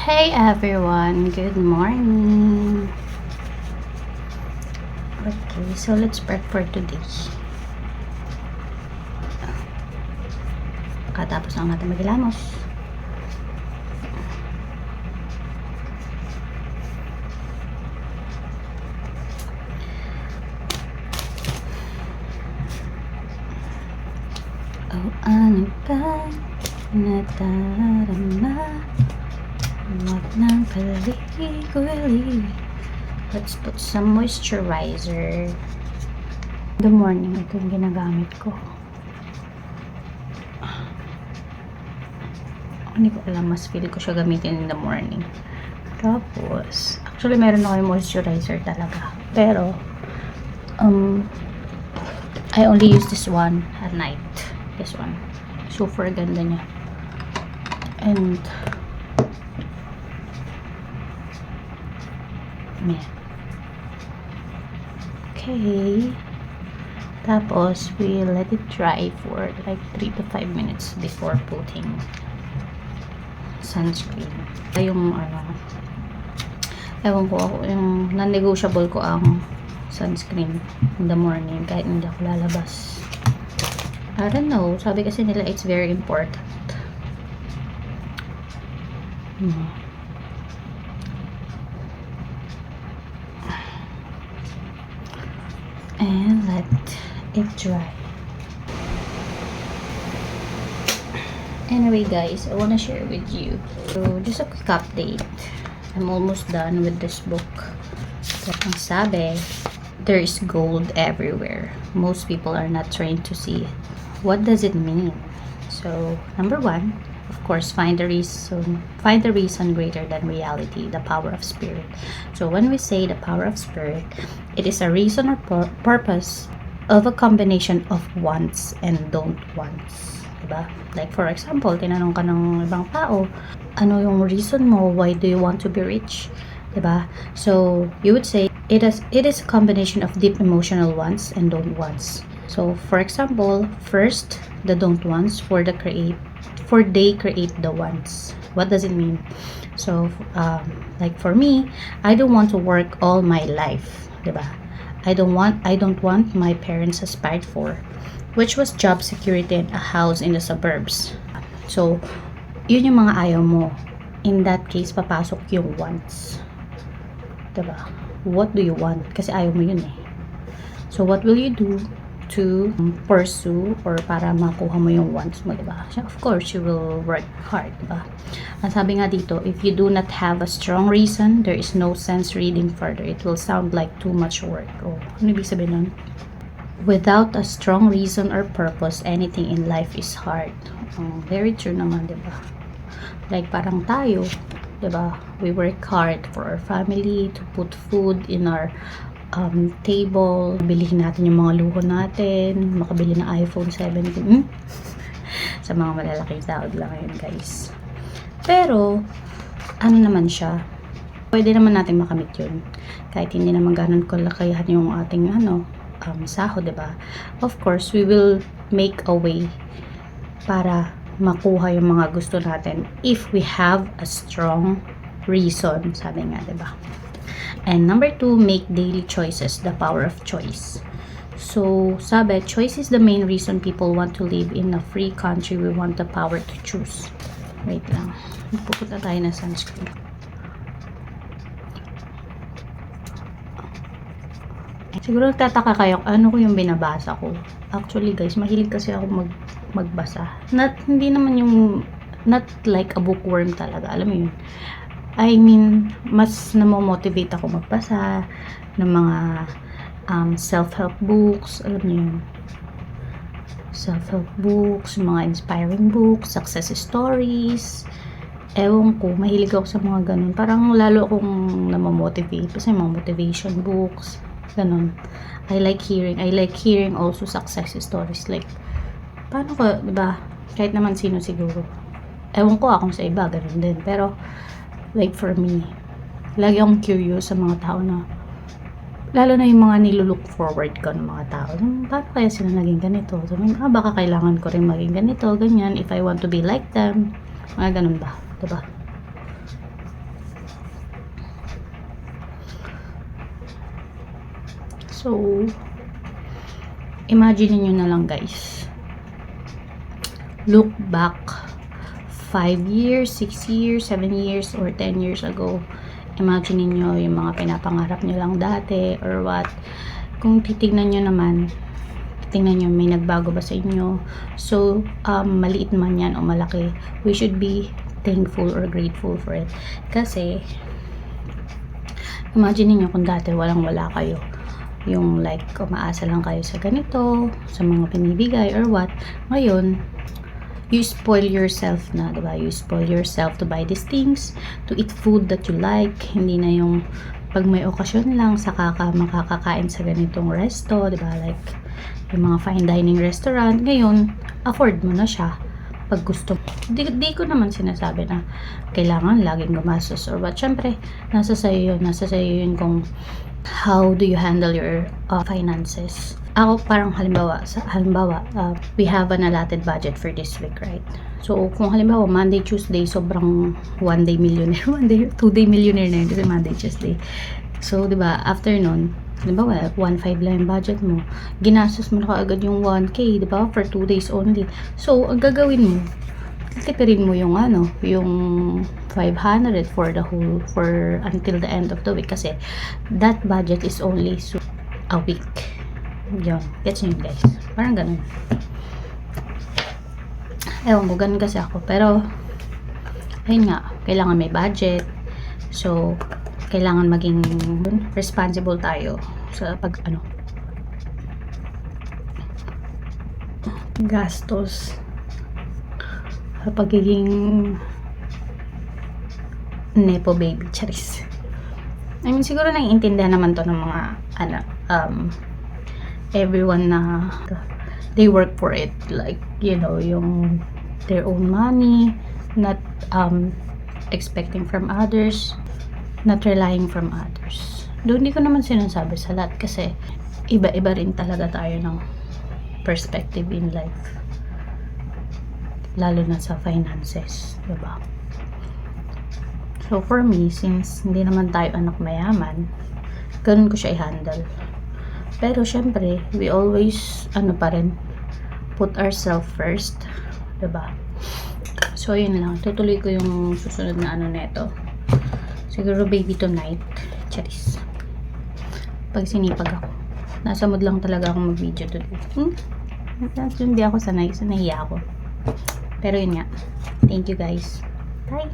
Hey everyone, good morning. Okay, so let's prep for today. Katapos lang natin maghilamos. Oh, ano ba nadarama? Huwag nang paligoy. Let's put some moisturizer. In the morning, ito yung ginagamit ko. Hindi ko alam, mas feel ko siya gamitin in the morning. Tapos, actually meron ako yung moisturizer talaga. Pero, I only use this one at night. This one. Super ganda niya. And, yeah. Okay. Tapos, we let it dry for like 3 to 5 minutes before putting sunscreen. Yung ewan ko, yung non-negotiable ko ang sunscreen in the morning kahit hindi ako lalabas. I don't know, sabi kasi nila it's very important. And let it dry. Anyway guys, I wanna share with you. So, just a quick update. I'm almost done with this book. So, ang sabi, there is gold everywhere. Most people are not trained to see it. What does it mean? So, number one, of course, find the reason greater than reality, the power of spirit. So, when we say the power of spirit, it is a reason or purpose of a combination of wants and don't wants. Diba? Like for example, tinanong ka ng ibang tao, ano yung reason mo, why do you want to be rich? Diba? So, you would say, it is a combination of deep emotional wants and don't wants. So, for example, first, the don't wants for they create the wants. What does it mean? So, like for me, I don't want to work all my life. Diba? I don't want my parents aspired for, which was job security and a house in the suburbs. So, yun yung mga ayaw mo. In that case, papasok yung wants. Diba? What do you want? Kasi ayaw mo yun eh. So, what will you do to pursue or para makuha mo yung wants mo, diba? So, of course, you will work hard, diba? Ang sabi nga dito, if you do not have a strong reason, there is no sense reading further. It will sound like too much work. Oh, ano ibig sabihin nun? Without a strong reason or purpose, anything in life is hard. Very true naman, diba? Like parang tayo, diba? We work hard for our family to put food in our table. Bilhin natin yung mga luho natin, makabili ng iPhone 17. Sa mga malalaking sahod lang yun, guys. Pero, ano naman siya? Pwede naman natin makamit yun. Kahit hindi naman ganun kalakihan yung ating sahod, diba? Of course, we will make a way para makuha yung mga gusto natin if we have a strong reason, sabi nga, diba? And number 2, make daily choices, the power of choice. So, sabi, choice is the main reason people want to live in a free country. We want the power to choose. Wait lang. Pupunta tayo ng sunscreen. Siguro nagtataka kayo, ano ko yung binabasa ko. Actually guys, mahilig kasi ako magbasa. Hindi naman yung, not like a bookworm talaga. Alam mo yun. I mean, mas namomotivate ako magbasa ng mga self-help books. Alam niyo yun. Self-help books, mga inspiring books, success stories. Ewan ko, mahilig ako sa mga ganun. Parang lalo akong namomotivate. Kasi mga motivation books. Ganun. I like hearing also success stories. Like, paano ko, diba? Kahit naman sino siguro. Ewan ko akong sa iba, ganun din. Pero, like for me, lagi akong curious sa mga tao na, lalo na yung mga nilulook forward ko ng mga tao. Paano kaya sila naging ganito? Sabi, baka kailangan ko rin maging ganito, ganyan. If I want to be like them. Mga ganun ba? Diba? So, imagine niyo na lang guys. Look back 5 years, 6 years, 7 years, or 10 years ago. Imagine niyo yung mga pinapangarap niyo lang dati or what. Kung titignan niyo naman, titignan niyo may nagbago ba sa inyo. So, maliit man yan o malaki, we should be thankful or grateful for it. Kasi, imagine niyo kung dati walang-wala kayo. Yung like, umaasa lang kayo sa ganito, sa mga pinibigay or what. Ngayon, you spoil yourself na, diba? You spoil yourself to buy these things, to eat food that you like. Hindi na yung pag may okasyon lang, saka ka makakakain sa ganitong resto, diba? Like, yung mga fine dining restaurant. Ngayon, afford mo na siya pag gusto. Di ko naman sinasabi na kailangan laging gumastos or what. Syempre, nasa sa'yo yun kung how do you handle your finances. Ako parang halimbawa, we have an allotted budget for this week, right? So, kung halimbawa, Monday, Tuesday, sobrang one day millionaire, 2 day millionaire na yun kasi Monday, Tuesday. So, di ba, after nun, halimbawa, 1.5 lang yung budget mo, ginastos mo na kaagad yung 1K, di ba, for 2 days only. So, ang gagawin mo, titipirin mo yung yung 500 for until the end of the week kasi that budget is only a week. Yun, gets nyo guys, parang ganun. Ewan ko, ganun kasi ako, pero ayun nga, kailangan may budget. So, kailangan maging responsible tayo sa gastos, sa pagiging nepo baby, charis. I mean, siguro naiintindihan naman to ng mga everyone na they work for it, like, you know, yung their own money, not expecting from others, not relying from others. Doon hindi ko naman sinasabi sa lahat kasi iba-iba rin talaga tayo ng perspective in life, lalo na sa finances, diba? So for me, since hindi naman tayo anak mayaman, ganun ko siya i-handle. Pero syempre, we always pa rin put ourselves first, diba? So yun lang, tutuloy ko yung susunod na neto. Siguro baby tonight, charis. Pag sinipag ako, nasa mood lang talaga akong mag-video today. Hindi ako sanay ako. Pero yun nga, thank you guys, bye.